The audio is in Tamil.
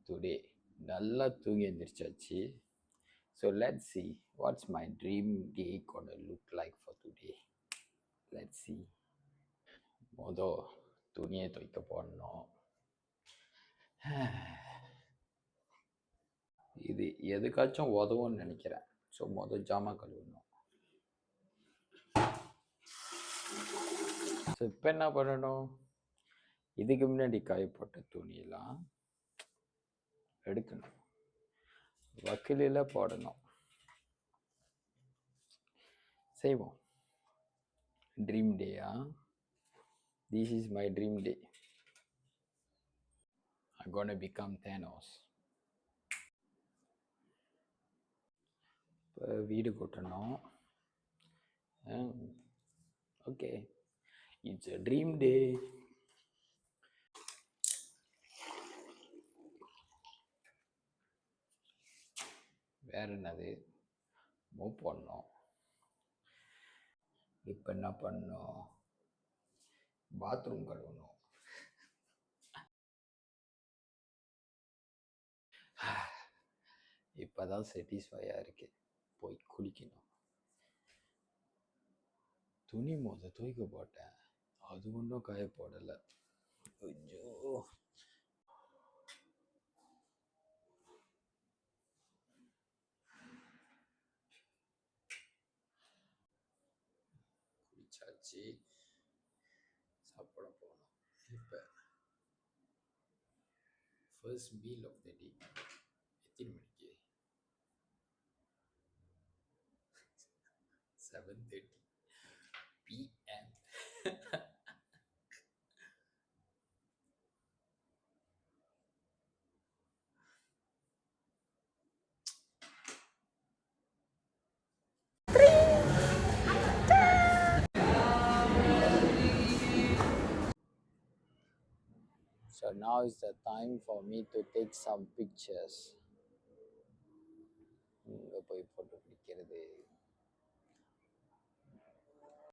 டுடே. நல்லா தூங்கி எந்திரிச்சாச்சு. So let's see what's my dream day gonna look like for today. Let's see. துணியை துவைக்க போடணும். இது எதுக்காச்சும் உதவும்னு நினைக்கிறேன். ஸோ ஜாமான் கழுவணும். ஸோ இப்போ என்ன பண்ணணும்? இதுக்கு முன்னாடி காயப்போட்ட துணியெல்லாம் எடுக்கணும், வக்கிலில் போடணும். செய்வோம். ட்ரீம் டேயா? This is my dream day. I'm gonna become Thanos. இப்போ வீடு கூட்டணும். Okay, it's a dream day. வேற என்னது? மூவ் பண்ணணும். இப்போ என்ன பண்ணணும்? பாத்ரூம் கழுவணும். இப்போதான் சாட்டிஸ்ஃபையாக இருக்கு. போய் குளிக்கணும். துணி துவைக்க போட்டேன், அது ஒன்றும் காய போடலை. ஐயோ, குளிச்சாச்சு, சாப்பிட போகணும். இப்போ ஃபர்ஸ்ட் மீல் ஆஃப் த டே. எத்தனை மணிக்கு? 7:30 PM. So now is the time for me to take some pictures.